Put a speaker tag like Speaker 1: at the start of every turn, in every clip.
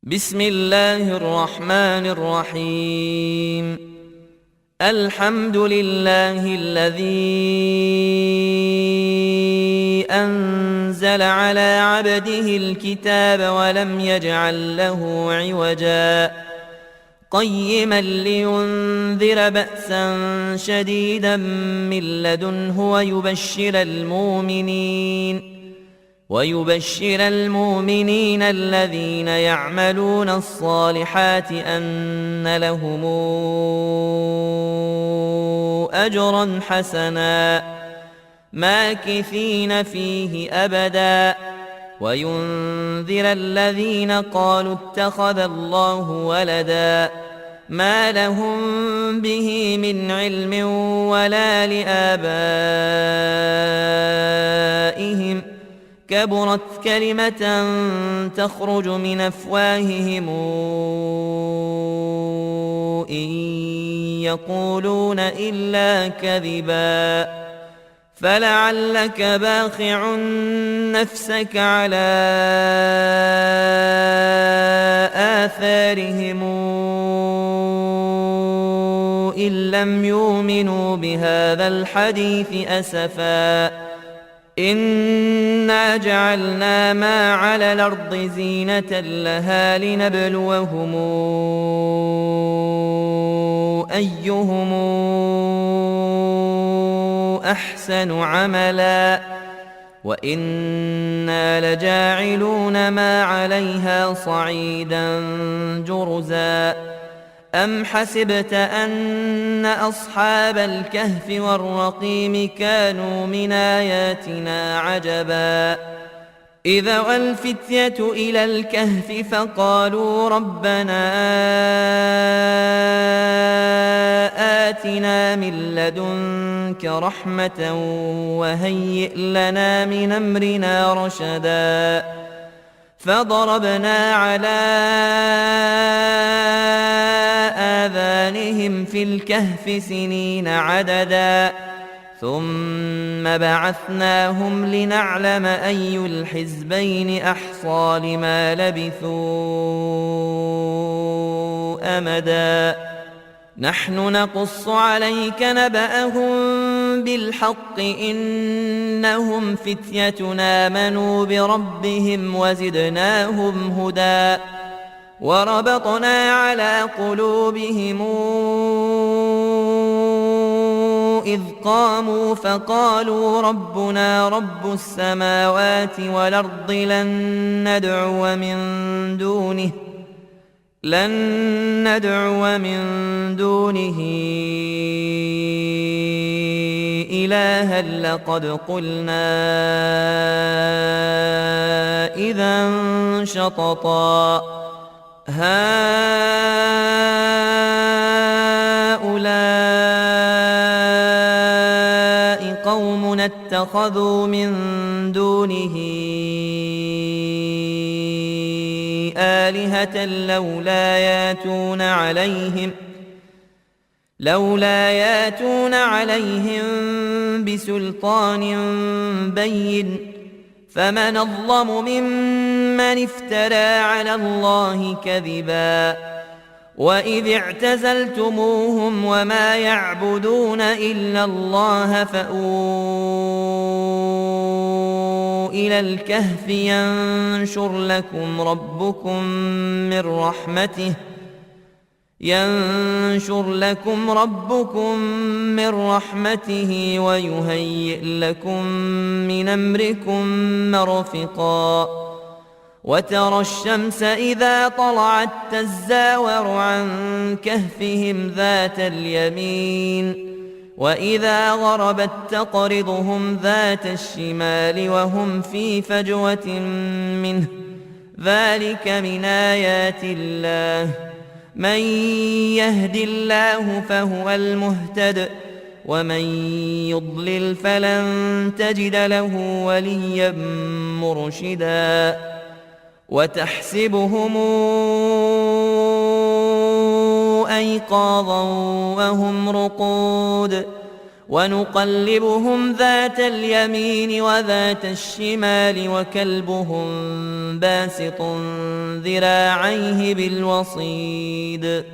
Speaker 1: بسم الله الرحمن الرحيم. الحمد لله الذي أنزل على عبده الكتاب ولم يجعل له عوجا قيما لينذر بأسا شديدا من لدنه ويبشر المؤمنين الذين يعملون الصالحات أن لهم أجرا حسنا ماكثين فيه أبدا وينذر الذين قالوا اتخذ الله ولدا ما لهم به من علم ولا لآبائهم كبرت كلمة تخرج من أفواههم إن يقولون إلا كذبا فلعلك باخع نفسك على آثارهم إن لم يؤمنوا بهذا الحديث أسفا إنا جعلنا ما على الأرض زينة لها لنبلوهم أيهم أحسن عملا وإنا لجاعلون ما عليها صعيدا جرزا أم حسبت أن أصحاب الكهف والرقيم كانوا من آياتنا عجبا إذا والفتية إلى الكهف فقالوا ربنا آتنا من لدنك رحمة وهيئ لنا من أمرنا رشدا فضربنا على آذانهم في الكهف سنين عددا ثم بعثناهم لنعلم أي الحزبين أحصى لما لبثوا أمدا نحن نقص عليك نبأهم بالحق إنهم فتية آمنوا بربهم وزدناهم هدى وربطنا على قلوبهم إذ قاموا فقالوا ربنا رب السماوات والأرض لن ندعو من دونه إلها لقد قلنا إذا شططا هؤلاء قوم اتخذوا من دونه آلهة لولا ياتون عليهم بسلطان بين فمن أظلم ممن افترى على الله كذبا وإذ اعتزلتموهم وما يعبدون إلا الله فأووا إلى الكهف ينشر لكم ربكم من رحمته ويهيئ لكم من أمركم مرفقا وترى الشمس إذا طلعت تزاور عن كهفهم ذات اليمين وإذا غربت تقرضهم ذات الشمال وهم في فجوة منه ذلك من آيات الله من يهد الله فهو المهتد ومن يضلل فلن تجد له وليا مرشدا وتحسبهم أيقاظا وهم رقود ونقلبهم ذات اليمين وذات الشمال وكلبهم باسط ذراعيه بالوصيد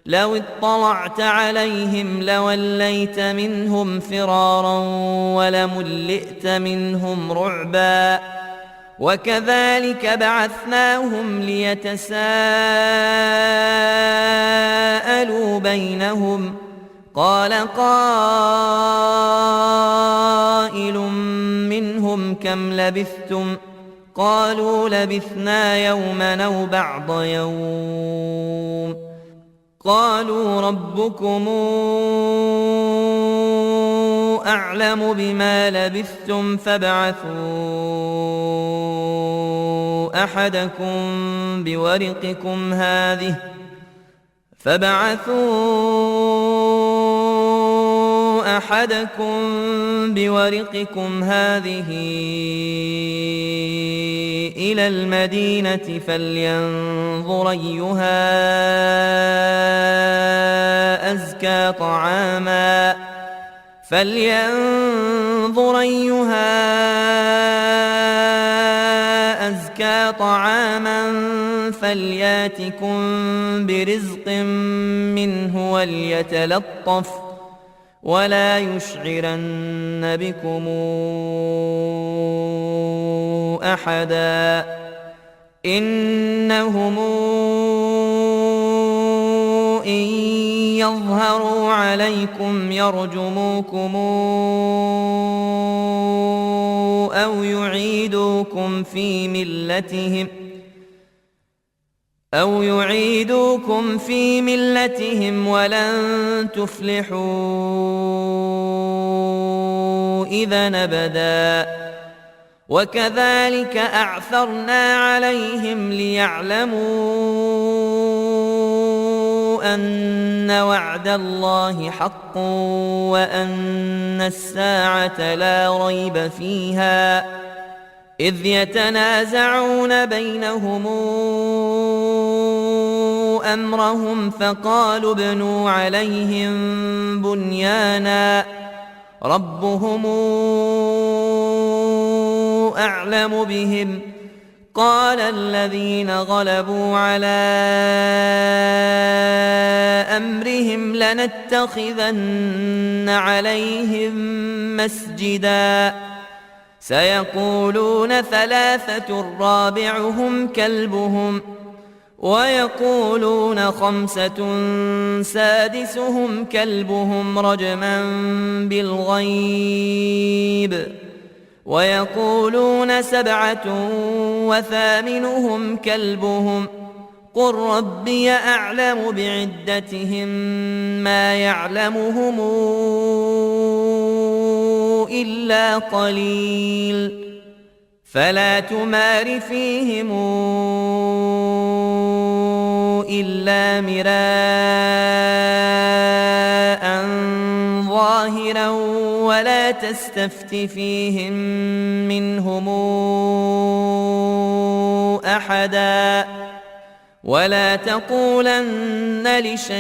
Speaker 1: لو اطلعت عليهم لوليت منهم فرارا ولملئت منهم رعبا وكذلك بعثناهم ليتساءلوا بينهم قال قائل منهم كم لبثتم قالوا لبثنا يوما أو بعض يوم قالوا ربكم أعلم بما لبثتم فابعثوا أحدكم بورقكم هذه إلى المدينة فلينظر أيها أزكى طعاما فلياتكم برزق منه وليتلطف ولا يشعرن بكم أحدا إنهم إن يظهروا عليكم يرجموكم أو يعيدوكم في ملتهم ولن تفلحوا إذا أبدا وكذلك أعثرنا عليهم ليعلموا أن وعد الله حق وأن الساعة لا ريب فيها إذ يتنازعون بينهم أمرهم فقالوا ابنوا عليهم بنيانا ربهم أعلم بهم قال الذين غلبوا على أمرهم لنتخذن عليهم مسجدا سيقولون ثلاثة رابعهم كلبهم ويقولون خمسة سادسهم كلبهم رجما بالغيب ويقولون سبعة وثامنهم كلبهم قل ربي أعلم بعدتهم ما يعلمهم إلا قليل فلا تمار فيهم إلا مراء ظاهرا ولا تستفت فيهم منهم أحدا ولا تقولن لشيء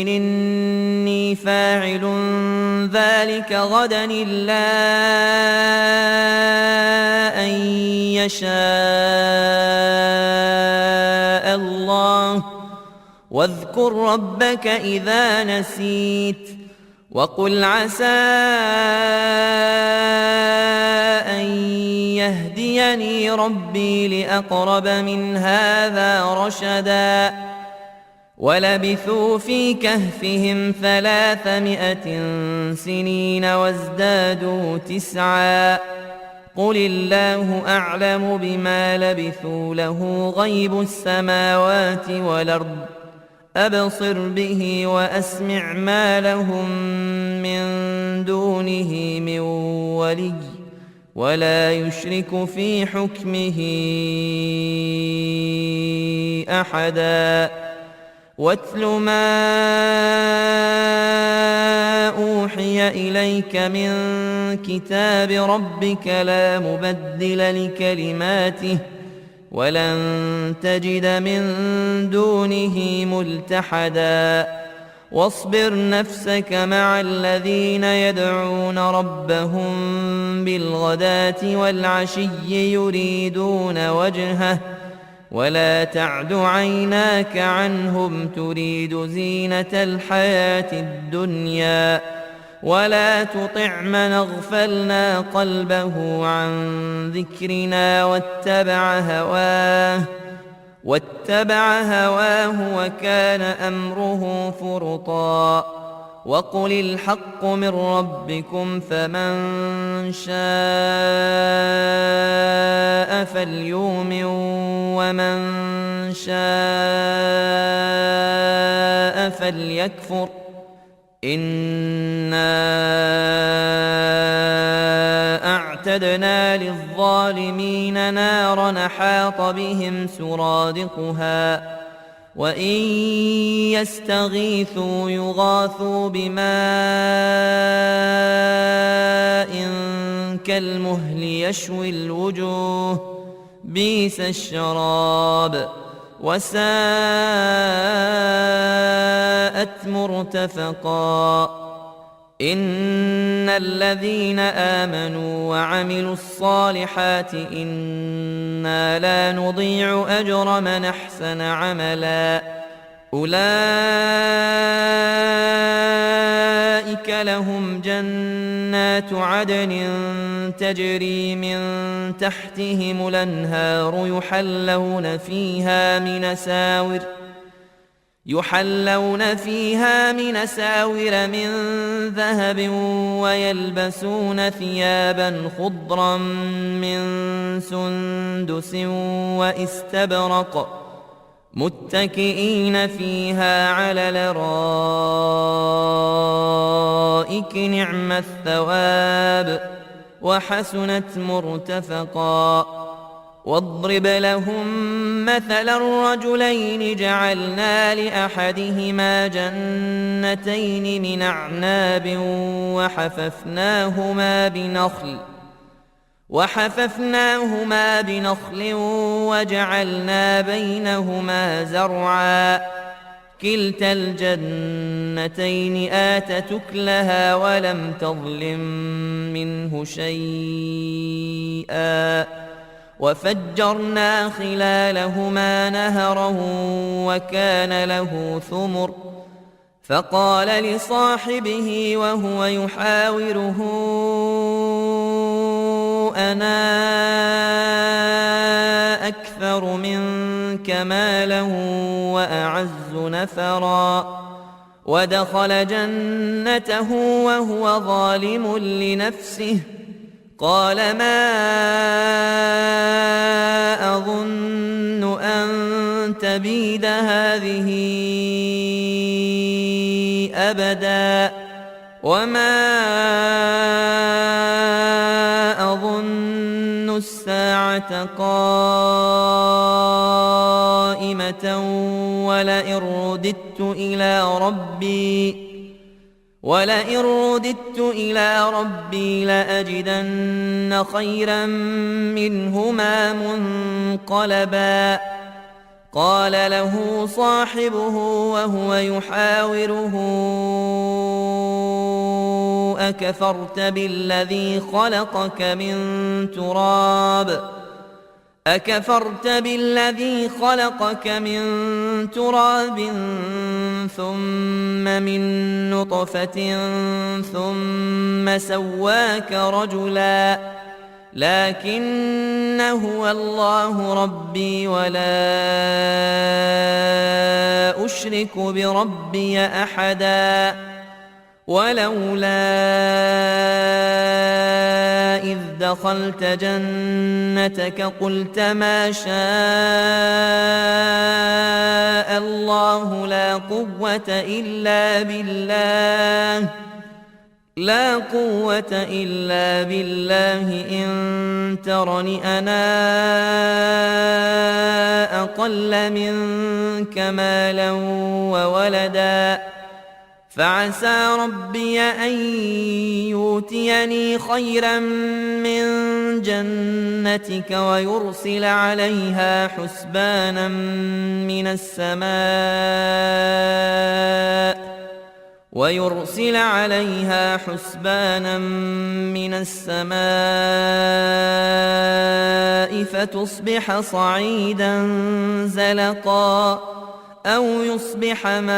Speaker 1: إني فاعل ذلك غدا إلا أن يشاء الله واذكر ربك إذا نسيت وقل عسى أن يهديني ربي لأقرب من هذا رشدا ولبثوا في كهفهم 300 سنين وازدادوا 9 قل الله أعلم بما لبثوا له غيب السماوات والأرض أبصر به وأسمع ما لهم من دونه من ولي ولا يشرك في حكمه أحدا واتل ما أوحي إليك من كتاب ربك لا مبدل لكلماته ولن تجد من دونه ملتحدا واصبر نفسك مع الذين يدعون ربهم بالغداة والعشي يريدون وجهه ولا تعد عيناك عنهم تريد زينة الحياة الدنيا ولا تطع من اغفلنا قلبه عن ذكرنا واتبع هواه وكان أمره فرطا وقل الحق من ربكم فمن شاء فليؤمن ومن شاء فليكفر إنا أعتدنا للظالمين نارا أحاط بهم سرادقها وإن يستغيثوا يغاثوا بماء كالمهل يشوي الوجوه بئس الشراب وساءت مرتفقا إن الذين آمنوا وعملوا الصالحات إنا لا نضيع أجر من أحسن عملا أولئك لهم جنات عدن تجري من تحتهم الأنهار يحلون فيها من ساور من ذهب ويلبسون ثيابا خضرا من سندس واستبرق متكئين فيها على الأرائك نعم الثواب وحسنت مرتفقا واضرب لهم مثل الرجلين جعلنا لأحدهما جنتين من أعناب وحففناهما بنخل وجعلنا بينهما زرعا كلتا الجنتين آتت أكلها ولم تظلم منه شيئا وفجرنا خلالهما نهرا وكان له ثمر فقال لصاحبه وهو يحاوره أنا أكثر منك مالا وأعز نفرا ودخل جنته وهو ظالم لنفسه قال ما أظن أن تبيد هذه أبدا وما أظن الساعة قائمة ولئن رددت إلى ربي لأجدن خيرا منهما منقلبا قال له صاحبه وهو يحاوره أكفرت بالذي خلقك من تراب ثم من نطفة ثم سواك رجلا لكن هو الله ربي ولا أشرك بربي أحدا ولولا إذ دخلت جنتك قلت ما شاء الله لا قوة إلا بالله إن ترني أنا أقل منك مالا وولدا فعسى ربي أن يؤتيني خيرا من جنتك ويرسل عليها حسبانا من السماء ويرسل عليها حسبانا من السماء فتصبح صعيدا زلقا أو يصبح ماؤها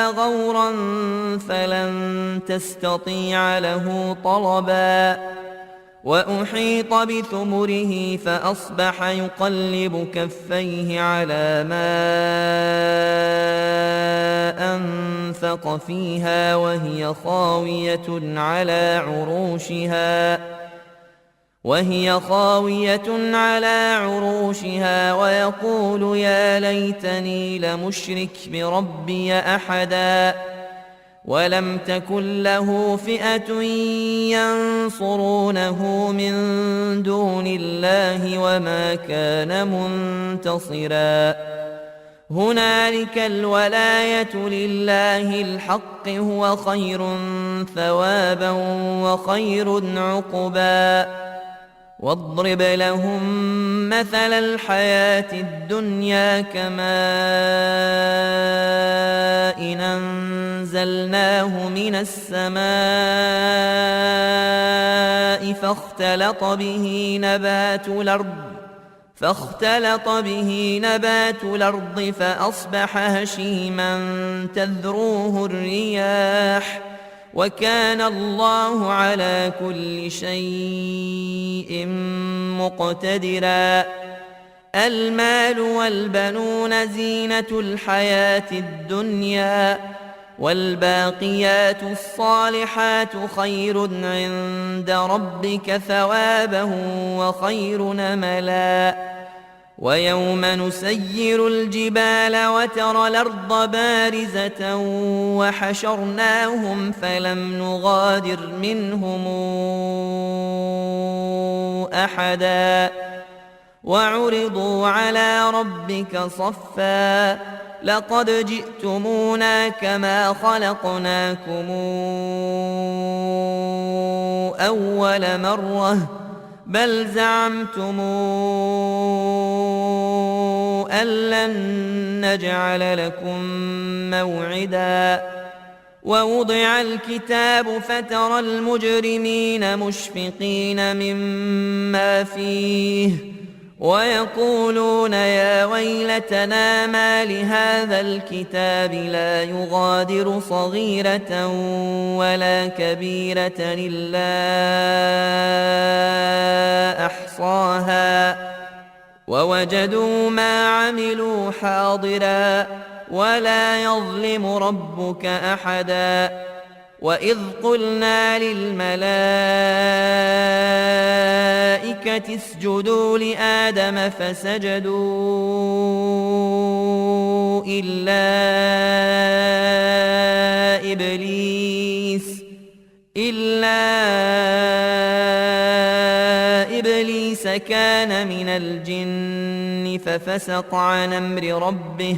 Speaker 1: غورا فلن تستطيع له طلبا وأحيط بثمره فأصبح يقلب كفيه على ما أنفق فيها وهي خاوية على عروشها ويقول يا ليتني لمشرك بربي أحدا ولم تكن له فئة ينصرونه من دون الله وما كان منتصرا هنالك الولاية لله الحق هو خير ثوابا وخير عقبا واضرب لهم مثل الحياة الدنيا كماء إن أنزلناه من السماء فاختلط به نبات الأرض فأصبح هشيما تذروه الرياح وكان الله على كل شيء مقتدرا المال والبنون زينة الحياة الدنيا والباقيات الصالحات خير عند ربك ثوابا وخير نملا ويوم نسير الجبال وترى الأرض بارزة وحشرناهم فلم نغادر منهم أحدا وعرضوا على ربك صفا لقد جئتمونا كما خلقناكم أول مرة بل زعمتم أن لن نجعل لكم موعدا ووضع الكتاب فترى المجرمين مشفقين مما فيه ويقولون يا ويلتنا ما لهذا الكتاب لا يغادر صغيرة ولا كبيرة إلا أحصاها ووجدوا ما عملوا حاضرا ولا يظلم ربك أحدا وإذ قلنا للملائكة اسجدوا لآدم فسجدوا إلا إبليس كان من الجن ففسق عن أمر ربه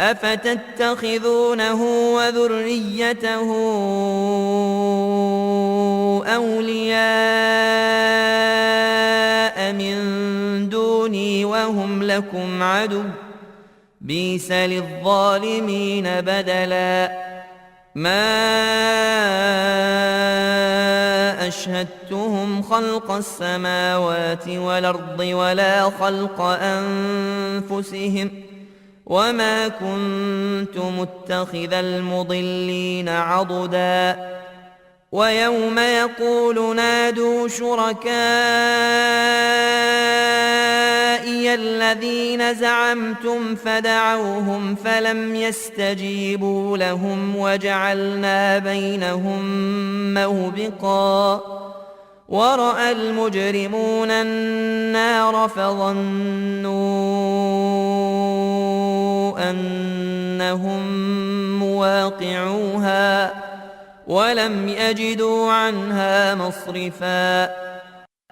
Speaker 1: أفتتخذونه وذريته أولياء من دوني وهم لكم عدو بئس للظالمين بدلا ما أشهدتهم خلق السماوات والأرض ولا خلق أنفسهم وما كنت متخذ المضلين عضدا ويوم يقول نادوا شركائي الذين زعمتم فدعوهم فلم يستجيبوا لهم وجعلنا بينهم موبقا ورأى المجرمون النار فظنوا أنهم مواقعوها ولم يجدوا عنها مصرفا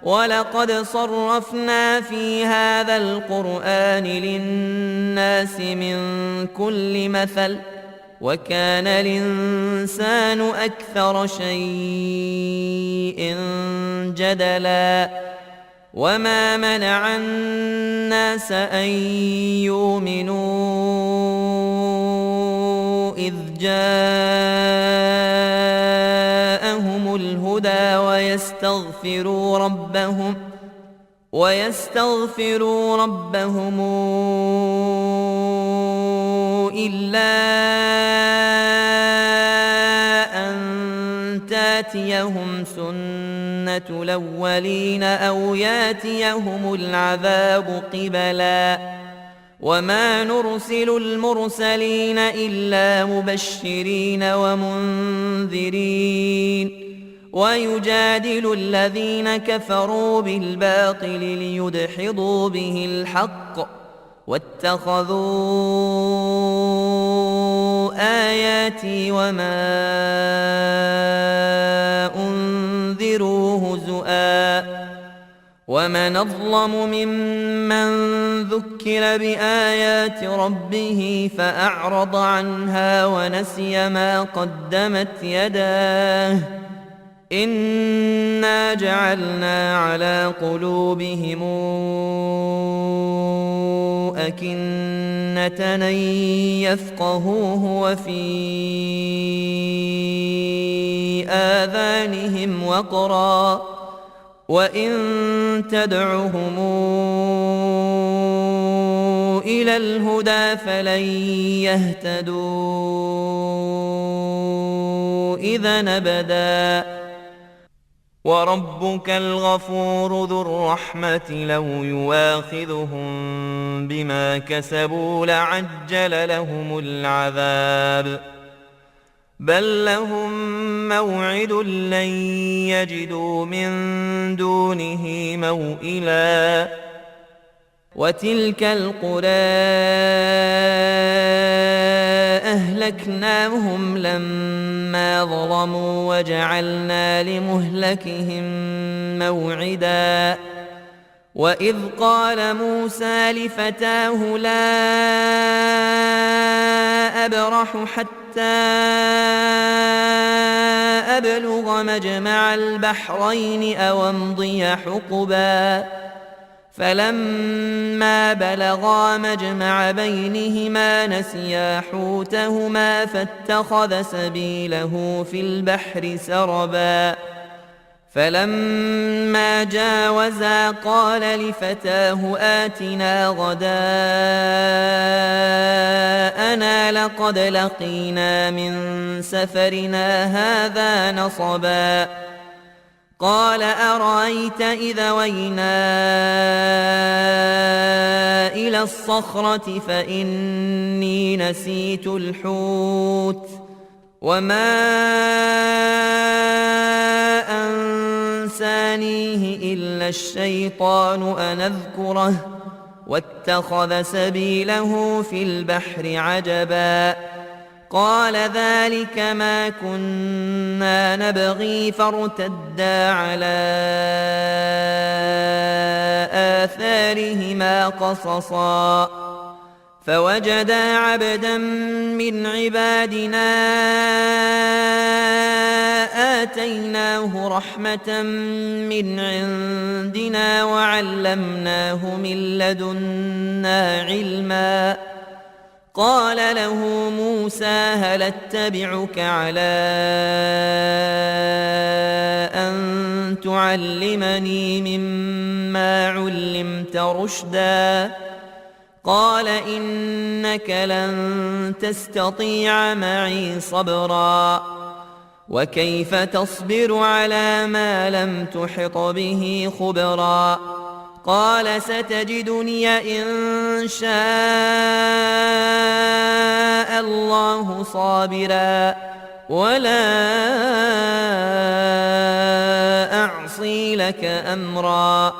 Speaker 1: ولقد صرفنا في هذا القرآن للناس من كل مثل وكان الإنسان أكثر شيء جدلا وما منع الناس أن يؤمنوا جاءهم الهدى ويستغفروا ربهم إلا أن تاتيهم سنة الأولين أو ياتيهم العذاب قبلا وما نرسل المرسلين إلا مبشرين ومنذرين ويجادل الذين كفروا بالباطل ليدحضوا به الحق واتخذوا آياتي وما أنذروا هزؤا ومن أظلم ممن ذكر بآيات ربه فأعرض عنها ونسي ما قدمت يداه إنا جعلنا على قلوبهم أكنة أن يفقهوه وفي آذانهم وقرا وإن تدعهم إلى الهدى فلن يهتدوا إذا أبدا وربك الغفور ذو الرحمة لو يواخذهم بما كسبوا لعجل لهم العذاب بل لهم موعد لن يجدوا من دونه موئلا وتلك القرى أهلكناهم لما ظلموا وجعلنا لمهلكهم موعدا وإذ قال موسى لفتاه لا أبرح حتى أبلغ مجمع البحرين أو أمضي حقبا فلما بلغا مجمع بينهما نسيا حوتهما فاتخذ سبيله في البحر سربا فلما جاوزا قال لفتاه آتنا غداءنا لقد لقينا من سفرنا هذا نصبا قال أرأيت إذا وينا إلى الصخرة فإني نسيت الحوت وما أنسانيه إلا الشيطان أن أذكره واتخذ سبيله في البحر عجبا قال ذلك ما كنا نبغي فارتدا على آثارهما قصصا فوجدا عبدا من عبادنا آتيناه رحمة من عندنا وعلمناه من لدنا علما قال له موسى هل اتبعك على أن تعلمني مما علمت رشدا قال إنك لن تستطيع معي صبرا وكيف تصبر على ما لم تحط به خبرا قال ستجدني إن شاء الله صابرا ولا أعصي لك أمرا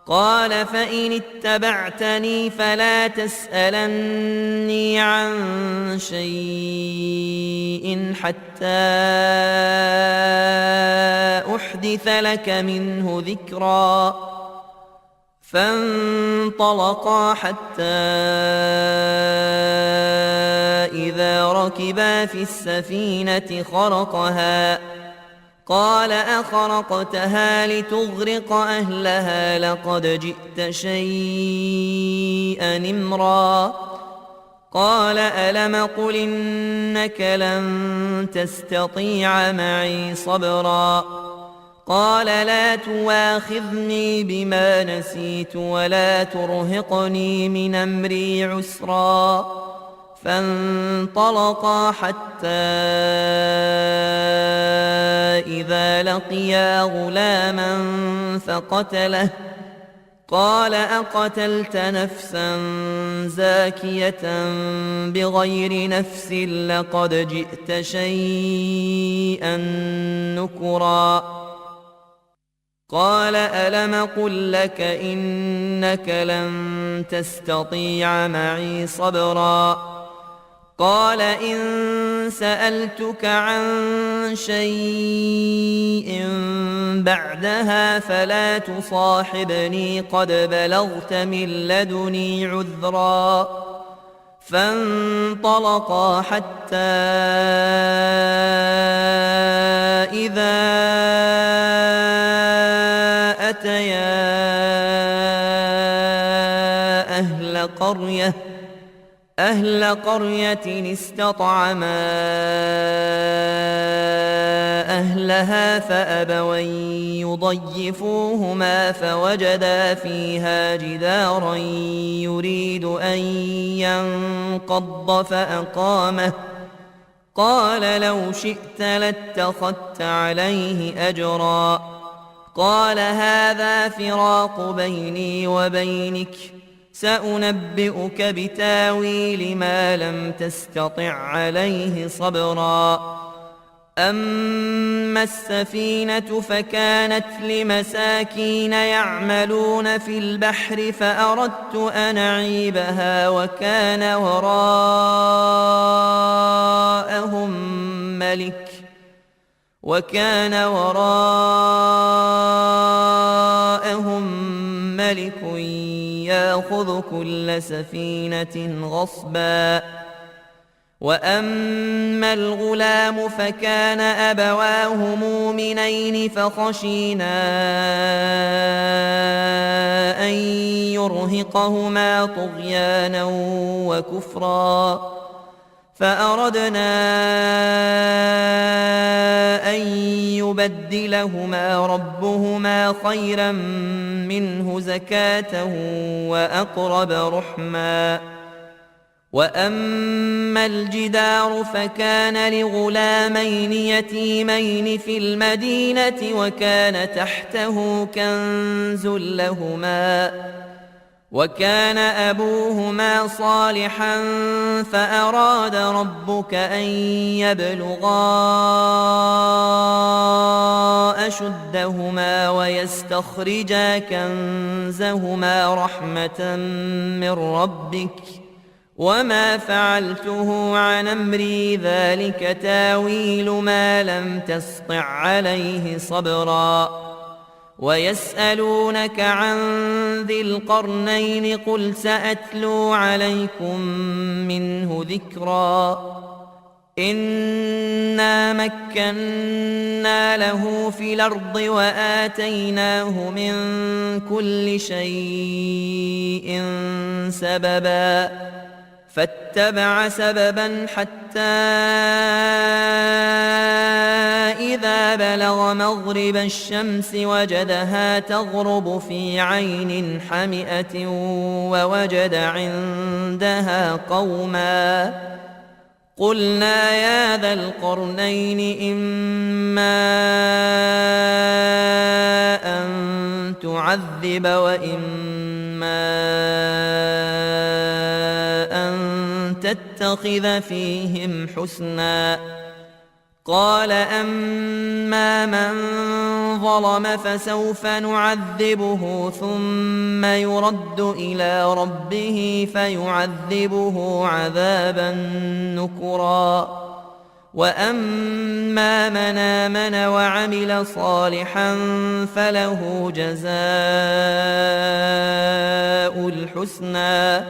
Speaker 1: قال فإن اتبعتني فلا تسألني عن شيء حتى أحدث لك منه ذكرا فانطلقا حتى إذا ركبا في السفينة خرقها قال أخرقتها لتغرق أهلها لقد جئت شيئا إمرا قال ألم قل إنك لن تستطيع معي صبرا قال لا تواخذني بما نسيت ولا ترهقني من أمري عسرا فانطلقا حتى إذا لقيا غلاما فقتله قال أقتلت نفسا زاكية بغير نفس لقد جئت شيئا نكرا قال ألم قل لك إنك لن تستطيع معي صبرا قال إن سألتك عن شيء بعدها فلا تصاحبني قد بلغت من لدني عذرا فانطلقا حتى إذا أتيا أهل قرية استطعما أهلها فأبوا أن يضيفوهما فوجدا فيها جدارا يريد أن ينقض فأقامه قال لو شئت لاتخذت عليه أجرا قال هذا فراق بيني وبينك سأنبئك بتاويل ما لم تستطع عليه صبرا أما السفينة فكانت لمساكين يعملون في البحر فأردت أن أعيبها وكان وراءهم ملك يأخذ كل سفينة غصبا وأما الغلام فكان أبواه مؤمنين فخشينا أن يرهقهما طغيانا وكفرا فأردنا أن يبدلهما ربهما خيرا منه زكاة وأقرب رحما وأما الجدار فكان لغلامين يتيمين في المدينة وكان تحته كنز لهما وكان أبوهما صالحا فأراد ربك أن يبلغا أشدهما ويستخرجا كنزهما رحمة من ربك وما فعلته عن أمري ذلك تاويل ما لم تسطع عليه صبرا ويسألونك عن ذي القرنين قل سأتلو عليكم منه ذكرا إنا مكنا له في الأرض وآتيناه من كل شيء سببا فاتبع سببا حتى إذا بلغ مغرب الشمس وجدها تغرب في عين حمئة ووجد عندها قوما قلنا يا ذا القرنين إما أن تعذب وإما أن تتخذ فيهم حسنا قال أما من ظلم فسوف نعذبه ثم يرد إلى ربه فيعذبه عذابا نكرا وأما من آمن وعمل صالحا فله جزاء الحسنى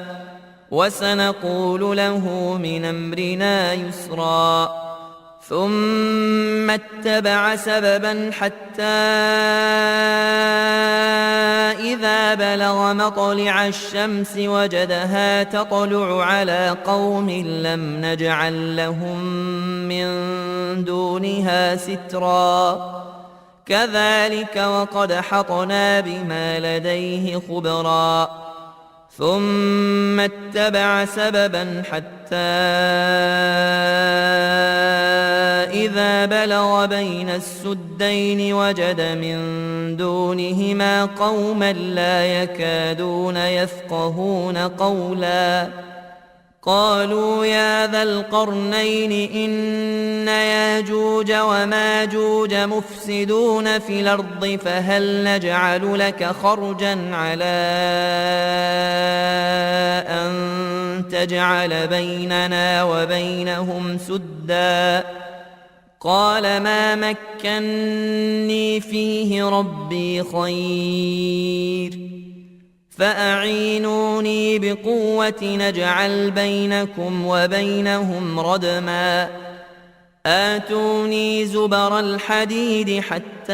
Speaker 1: وسنقول له من أمرنا يسرا ثم اتبع سببا حتى إذا بلغ مطلع الشمس وجدها تطلع على قوم لم نجعل لهم من دونها سترا كذلك وقد حطنا بما لديه خبرا ثم اتبع سببا حتى إذا بلغ بين السدين وجد من دونهما قوما لا يكادون يفقهون قولا قالوا يا ذا القرنين إن ياجوج وماجوج مفسدون في الأرض فهل نجعل لك خرجا على أن تجعل بيننا وبينهم سدا قال ما مكني فيه ربي خير فأعينوني بقوة نجعل بينكم وبينهم ردما آتوني زبر الحديد حتى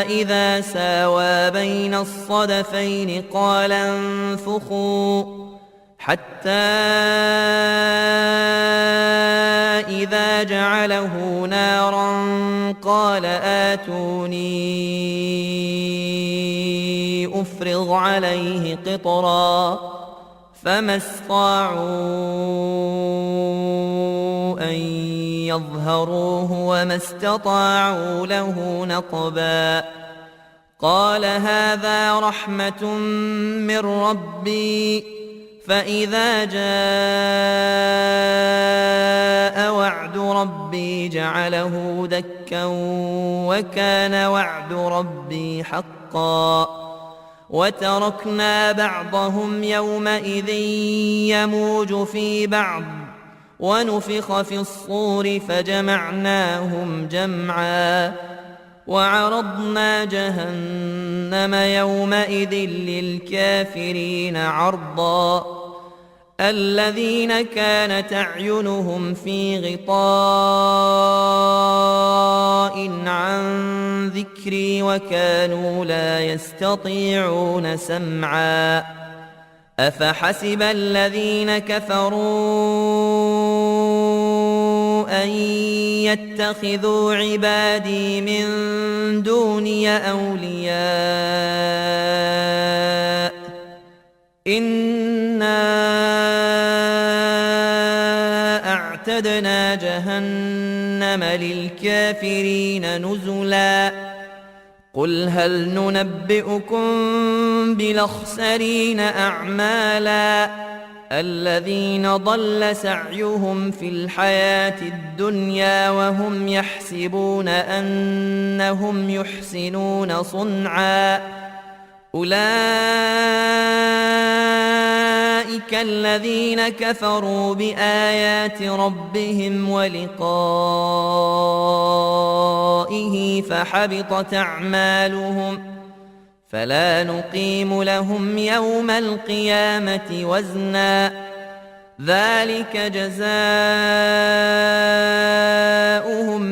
Speaker 1: إذا ساوى بين الصدفين قال انفخوا حتى إذا جعله نارا قال آتوني أفرغ عليه قطرا فما استطاعوا أن يظهروه وما استطاعوا له نقبا قال هذا رحمة من ربي فإذا جاء وعد ربي جعله دكا وكان وعد ربي حقا وتركنا بعضهم يومئذ يموج في بعض ونفخ في الصور فجمعناهم جمعا وعرضنا جهنم يومئذ للكافرين عرضا الذين كانت أعينهم في غطاء عن ذكري وكانوا لا يستطيعون سمعا أفحسب الذين كفروا أن يتخذوا عبادي من دوني أولياء إنا أعتدنا جهنم للكافرين نزلا قل هل ننبئكم بالأخسرين أعمالا الذين ضل سعيهم في الحياة الدنيا وهم يحسبون أنهم يحسنون صنعا أولئك الذين كفروا بآيات ربهم ولقائه فحبطت أعمالهم فلا نقيم لهم يوم القيامة وزنا ذلك جزاؤهم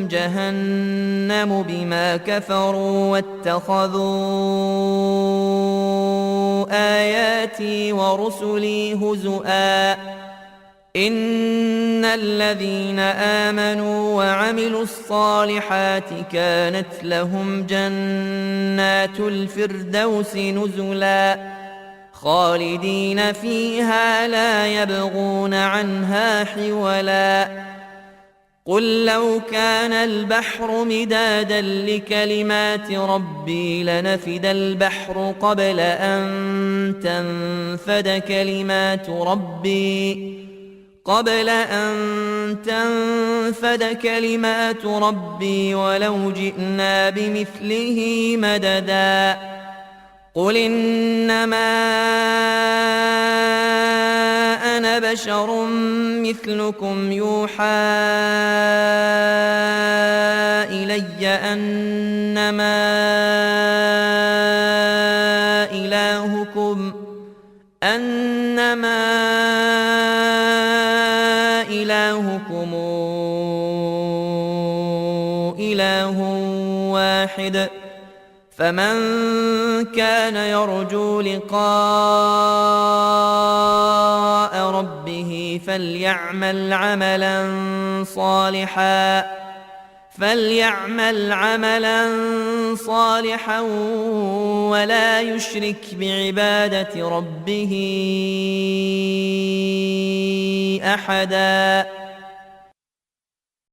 Speaker 1: جهنم بما كفروا واتخذوا آياتي ورسلي هزؤا إن الذين آمنوا وعملوا الصالحات كانت لهم جنات الفردوس نزلا خالدين فيها لا يبغون عنها حولا قل لو كان البحر مدادا لكلمات ربي لنفد البحر قبل أن تنفد كلمات ربي ولو جئنا بمثله مددا قل إنما أنا بشر مثلكم يوحى إلي أنما إلهكم إله واحد فمن كان يرجو لقاء ربه فليعمل عملا صالحا ولا يشرك بعبادة ربه أحدا.